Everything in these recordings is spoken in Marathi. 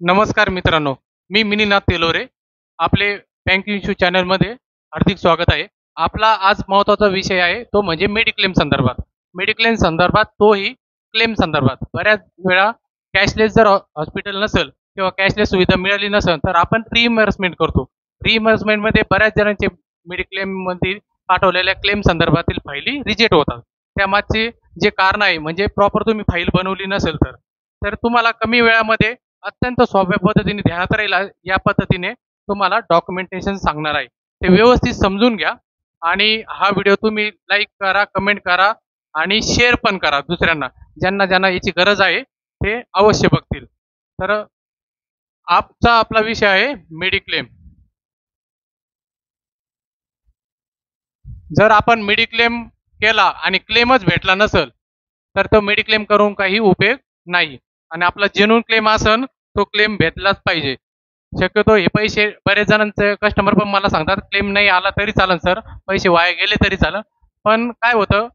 नमस्कार मित्रांनो, मी मिनीनाथ तेलोरे. आपले बँकिंग इश्यू चॅनलमध्ये हार्दिक स्वागत आहे. आपला आज महत्त्वाचा विषय आहे तो म्हणजे मेडिक्लेम संदर्भात. मेडिक्लेम संदर्भात तोही क्लेम संदर्भात. बऱ्याच वेळा कॅशलेस जर हॉस्पिटल नसेल किंवा कॅशलेस सुविधा मिळाली नसेल तर आपण रिइम्बर्समेंट करतो. रिइम्बर्समेंटमध्ये बऱ्याच जणांचे मेडिक्लेममध्ये पाठवलेल्या क्लेम संदर्भातील फायली रिजेक्ट होतात. त्यामागचे जे कारण आहे म्हणजे प्रॉपर तुम्ही फाईल बनवली नसेल तर तुम्हाला कमी वेळामध्ये अत्यंत सोप्या पद्धतीने ध्यानात राहील या पद्धतीने तुम्हाला डॉक्युमेंटेशन सांगणार आहे. ते व्यवस्थित समजून घ्या आणि हा व्हिडिओ तुम्ही लाईक करा, कमेंट करा आणि शेअर पण करा दुसऱ्यांना. ज्यांना ज्यांना याची गरज आहे ते अवश्य बघतील. तर आपला विषय आहे मेडिक्लेम. जर आपण मेडिक्लेम केला आणि क्लेमच भेटला नसेल तर तो मेडिक्लेम करून काही उपयोग नाही. आणि आपला जेन्युइन क्लेम असन तो क्लेम भेटलाच पाहिजे. शक्यतो हे पैसे बरेच जणांचे कस्टमर पण मला सांगतात क्लेम नाही आला तरी चालेल सर, पैसे वाया गेले तरी चालेल. पण काय होतं,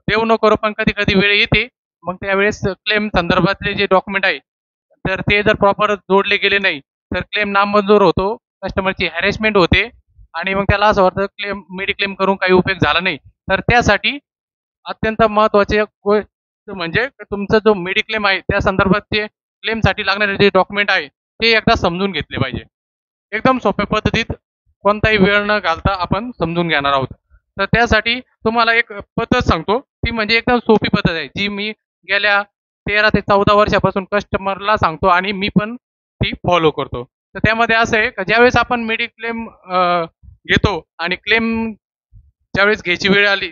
देव न करो पण कधी कधी वेळ येते, मग त्यावेळेस क्लेम संदर्भातले जे डॉक्युमेंट आहे तर ते जर प्रॉपर जोडले गेले नाही तर क्लेम नामंजूर होतो, कस्टमरची हॅरेसमेंट होते आणि मग त्याला असं वाटतं क्लेम मेडिक्लेम करून काही उपयोग झाला नाही. तर त्यासाठी अत्यंत महत्त्वाचे गोष्ट म्हणजे तुमचा जो मेडिक्लेम आहे त्या संदर्भात जे क्लेमसाठी लागणारे जे डॉक्युमेंट आहे ते एकदा समजून घेतले पाहिजे. एकदम सोप्या पद्धतीत कोणताही वेळ न घालता आपण समजून घेणार आहोत. तर त्यासाठी तुम्हाला एक पद्धत सांगतो, ती म्हणजे एकदम सोपी पद्धत आहे जी मी गेल्या 13 ते 14 वर्षापासून कस्टमरला सांगतो आणि मी पण ती फॉलो करतो. तर त्यामध्ये असं आहे की ज्यावेळेस आपण मेडिक्लेम घेतो आणि क्लेम ज्यावेळेस घ्यायची वेळ आली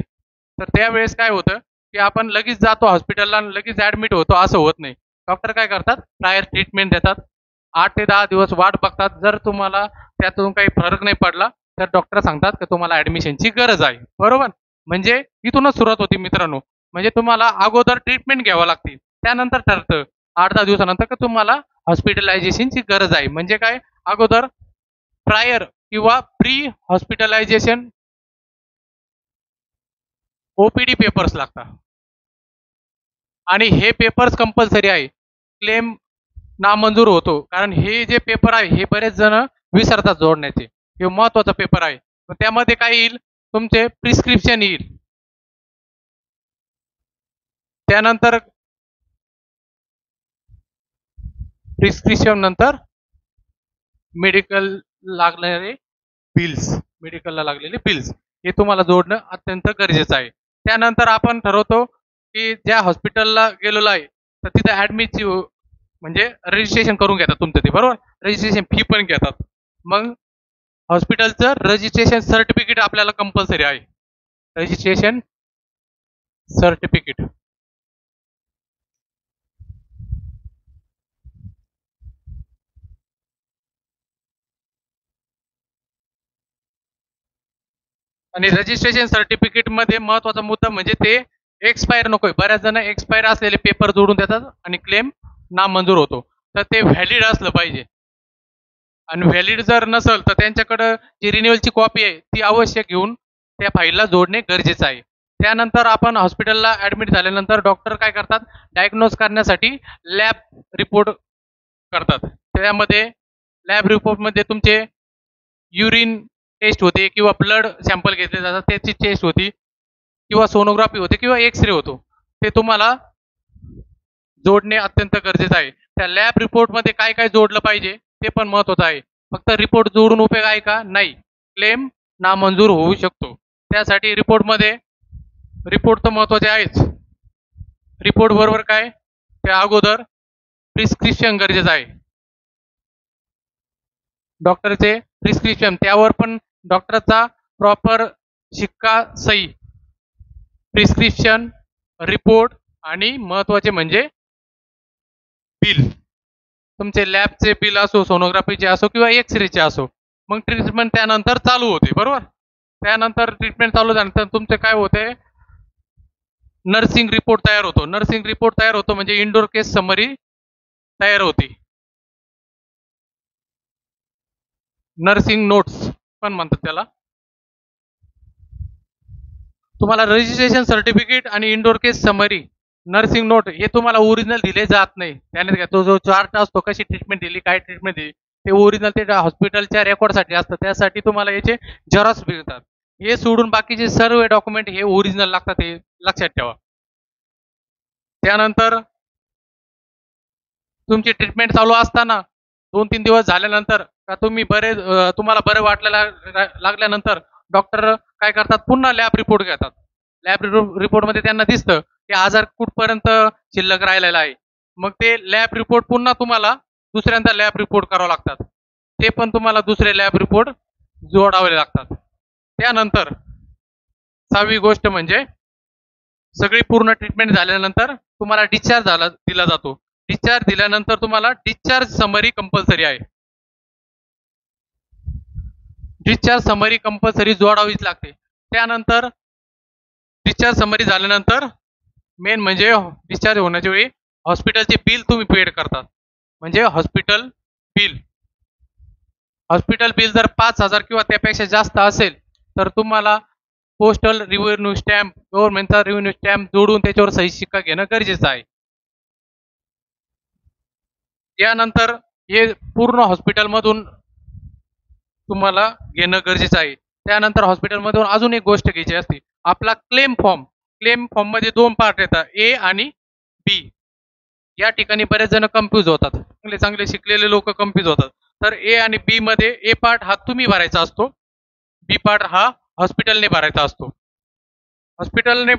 तर त्यावेळेस काय होतं की आपण लगेच जातो हॉस्पिटलला आणि लगेच ऍडमिट होतो, असं होत नाही. डॉक्टर काय करतात, प्रायर ट्रीटमेंट देतात, 8 ते 10 दिवस वाट बघतात. जर तुम्हाला त्यातून काही फरक नाही पडला तर डॉक्टर सांगतात की तुम्हाला ऍडमिशनची गरज आहे. बरोबर? म्हणजे इथूनच सुरुवात होती मित्रांनो. म्हणजे तुम्हाला अगोदर ट्रीटमेंट घ्यावं लागते, त्यानंतर ठरतं 8-10 दिवसानंतर की तुम्हाला हॉस्पिटलायझेशनची गरज आहे. म्हणजे काय, अगोदर प्रायर किंवा प्री हॉस्पिटलायझेशन ओपीडी पेपर्स लागतात आणि हे पेपर्स कंपल्सरी आहे. क्लेम नामंजूर होतो कारण हे जे पेपर आहे हे बरेच जण विसरतात जोडण्याचे. हे महत्वाचा पेपर आहे. त्यामध्ये काय येईल, तुमचे प्रिस्क्रिप्शन येईल, त्यानंतर प्रिस्क्रिप्शन नंतर मेडिकल लागणारे बिल्स, मेडिकलला लागलेले बिल्स हे तुम्हाला जोडणं अत्यंत गरजेचं आहे. त्यानंतर आपण ठरवतो की ज्या हॉस्पिटलला गेलेलो आहे तर तिथे ऍडमिटची म्हणजे रजिस्ट्रेशन करून घेतात तुमचं ते, बरोबर? रजिस्ट्रेशन फी पण घेतात. मग हॉस्पिटलचं रजिस्ट्रेशन सर्टिफिकेट आपल्याला कंपल्सरी आहे. रजिस्ट्रेशन सर्टिफिकेट आणि रजिस्ट्रेशन सर्टिफिकेट मध्ये महत्वाचा मुद्दा म्हणजे ते एक्सपायर नकोय. बऱ्याच जण एक्सपायर असलेले पेपर जोडून देतात आणि क्लेम नामंजूर होतो. तर ते व्हॅलिड असलं पाहिजे आणि व्हॅलिड जर नसेल तर त्यांच्याकडे जी रिन्युअलची कॉपी आहे ती अवश्य घेऊन त्या फाईलला जोडणे गरजेचं आहे. त्यानंतर आपण हॉस्पिटलला ऍडमिट झाल्यानंतर डॉक्टर काय करतात, डायग्नोज करण्यासाठी लॅब रिपोर्ट करतात. त्यामध्ये लॅब रिपोर्टमध्ये तुमचे युरिन टेस्ट होते किंवा ब्लड सॅम्पल घेतले जातात त्याची टेस्ट होती किंवा सोनोग्राफी होते किंवा एक्सरे होतो. ते तुम्हाला जोडणे अत्यंत गरजेचं आहे. त्या लॅब रिपोर्टमध्ये काय काय जोडलं पाहिजे ते पण महत्वाचं आहे. फक्त रिपोर्ट जोडून उपयोग आहे का? नाही. क्लेम नामंजूर होऊ शकतो. त्यासाठी रिपोर्टमध्ये रिपोर्ट तर महत्वाचे आहेच. रिपोर्ट बरोबर काय, त्या अगोदर प्रिस्क्रिप्शन गरजेचं आहे. डॉक्टरचे प्रिस्क्रिप्शन, त्यावर पण डॉक्टरचा प्रॉपर शिक्का सही, प्रिस्क्रिप्शन, रिपोर्ट आणि महत्वाचे म्हणजे बिल. तुमचे लॅबचे बिल असो, सोनोग्राफीचे असो किंवा एक्सरेचे असो. मग ट्रीटमेंट त्यानंतर चालू होते, बरोबर? त्यानंतर ट्रीटमेंट चालू झाल्यानंतर तुमचे काय होते, नर्सिंग रिपोर्ट तयार होतो. नर्सिंग रिपोर्ट तयार होतो म्हणजे इंडोर केस समरी तयार होती. नर्सिंग नोट्स पण म्हणतात त्याला. तुम्हाला रजिस्ट्रेशन सर्टिफिकेट आणि indoor case summary nursing note हे तुम्हाला ओरिजिनल दिले जात नाही. त्याने काय तो जो चार्ट असतो कशी ट्रीटमेंट दिली, काय ट्रीटमेंट दिली, ते ओरिजिनल ते हॉस्पिटलच्या रेकॉर्डसाठी असतं. त्यासाठी तुम्हाला याचे झेरॉक्स मिळतात. हे सोडून बाकीचे सर्व डॉक्युमेंट हे ओरिजिनल लागतात, हे लक्षात ठेवा. त्यानंतर तुमची ट्रीटमेंट चालू असताना 2-3 दिवस झाल्यानंतर का तुम्हाला बरं वाटलं लागल्यानंतर डॉक्टर काय करतात, पुन्हा लॅब रिपोर्ट घेतात. लॅब रिपोर्टमध्ये त्यांना दिसतं की आजार कुठपर्यंत शिल्लक राहिलेला आहे. मग ते लॅब रिपोर्ट पुन्हा तुम्हाला दुसऱ्यांदा लॅब रिपोर्ट करावे लागतात. ते पण तुम्हाला दुसरे लॅब रिपोर्ट जोडावे लागतात. त्यानंतर 6वी गोष्ट म्हणजे सगळी पूर्ण ट्रीटमेंट झाल्यानंतर तुम्हाला डिस्चार्ज दिला जातो. डिस्चार्ज दिल्यानंतर तुम्हाला डिस्चार्ज समरी कंपल्सरी आहे. डिस्चार्ज समरी कंपल्सरी जोडावीच लागते. त्यानंतर डिस्चार्ज समरी झाल्यानंतर मेन म्हणजे डिस्चार्ज होण्याच्या वेळी हॉस्पिटलचे बिल तुम्ही पेड करतात. म्हणजे हॉस्पिटल बिल जर 5,000 किंवा त्यापेक्षा जास्त असेल तर तुम्हाला पोस्टल रेव्हेन्यू स्टॅम्प, गव्हर्नमेंटचा रेव्हेन्यू स्टॅम्प जोडून त्याच्यावर सही शिक्का घेणं गरजेचं आहे. यानंतर हे पूर्ण हॉस्पिटलमधून तुम्हाला घेणं गरजेचं आहे. त्यानंतर हॉस्पिटलमधून अजून एक गोष्ट घ्यायची असते, आपला क्लेम फॉर्म मध्ये 2 पार्ट येतात, ए आणि बी. या ठिकाणी बरेच जण कन्फ्यूज होतात, चांगले शिकलेले लोक कन्फ्यूज होतात. तर ए आणि बी मध्ये ए पार्ट हा तुम्ही भरायचा असतो, बी पार्ट हा हॉस्पिटलने भरायचा असतो. हॉस्पिटलने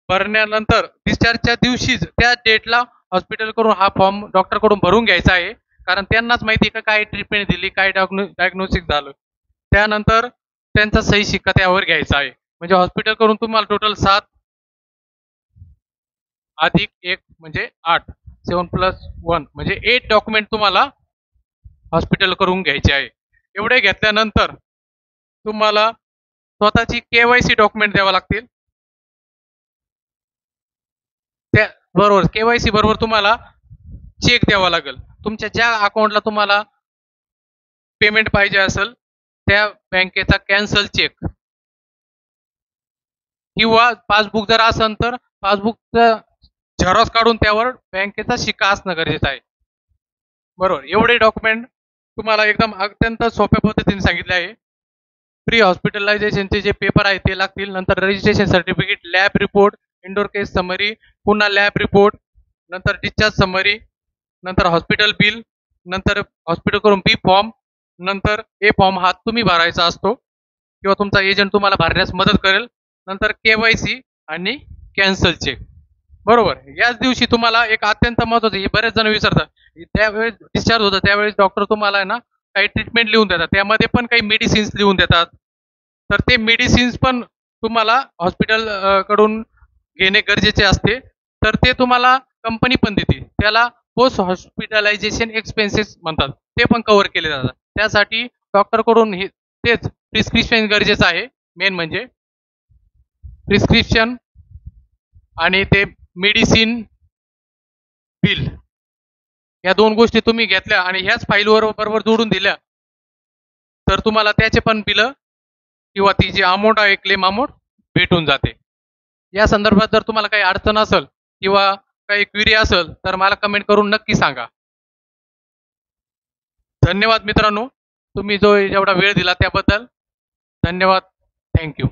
भरण्यानंतर डिस्चार्जच्या दिवशीच त्या डेटला हॉस्पिटल कडून हा फॉर्म डॉक्टर कडून भरून घ्यायचा आहे. कारण त्यांनाच माहिती आहे का काय ट्रीटमेंट दिली, काय डायग्नोसिस झालं. त्यानंतर त्यांचा सही शिक्का त्यावर घ्यायचा आहे. म्हणजे हॉस्पिटल कडून तुम्हाला टोटल 7 अधिक 1 म्हणजे 8, 7+1 म्हणजे 8 डॉक्युमेंट तुम्हाला हॉस्पिटल करून घ्यायचे आहे. एवढे घेतल्यानंतर तुम्हाला स्वतःची केवायसी डॉक्युमेंट द्यावा लागतील. त्या बरोबर केवायसी बरोबर तुम्हाला चेक द्यावा लागेल. तुमच्या ज्या अकाउंटला तुम्हाला पेमेंट पाहिजे असेल त्या बँकेचा कॅन्सल चेक किंवा पासबुक जर असेल तर पासबुकचा झेरॉक्स काढून त्यावर बँकेचा शिक्का असणं गरजेचं आहे. बरोबर, एवढे डॉक्युमेंट तुम्हाला एकदम अत्यंत सोप्या पद्धतीने सांगितले आहे. प्री हॉस्पिटलायझेशनचे जे पेपर आहेत ते लागतील. नंतर registration certificate, lab report, indoor case summary, पुन्हा लॅब रिपोर्ट, नंतर डिस्चार्ज समरी, नंतर हॉस्पिटल बिल, नंतर हॉस्पिटल करून बी फॉर्म, नंतर ए फॉर्म हा तुम्ही भरायचा असतो किंवा तुमचा एजंट तुम्हाला भरण्यास मदत करेल. नंतर केवायसी आणि कॅन्सल चेक. बरोबर, याच दिवशी तुम्हाला एक अत्यंत महत्वाचं, हे बरेच जण विसरतात, त्यावेळेस डिस्चार्ज होतं त्यावेळेस डॉक्टर तुम्हाला आहे ना काही ट्रीटमेंट लिहून देतात, त्यामध्ये पण काही मेडिसिन्स लिहून देतात. तर ते मेडिसिन्स पण तुम्हाला हॉस्पिटल कडून घेणे गरजेचे असते. तर ते तुम्हाला कंपनी पण देते, त्याला पोस्ट हॉस्पिटलायझेशन एक्सपेन्सेस म्हणतात, ते पण कव्हर केले जातात. त्यासाठी डॉक्टर कडून तेच प्रिस्क्रिप्शन गरजेचं आहे. मेन म्हणजे प्रिस्क्रिप्शन आणि ते मेडिसिन बिल, या 2 गोष्टी तुम्ही घेतल्या आणि ह्याच फाईलवर बरोबर जोडून दिल्या तर तुम्हाला त्याचे पण बिल किंवा ती जी अमाऊंट आहे क्लेम अमाऊंट भेटून जाते. या संदर्भात जर तुम्हाला काही अडचण असेल किंवा काही क्वेरी असेल तर मला कमेंट करून नक्की सांगा. धन्यवाद मित्रांनो, तुम्ही जो एवढा वेळ दिला त्याबद्दल धन्यवाद. थँक्यू.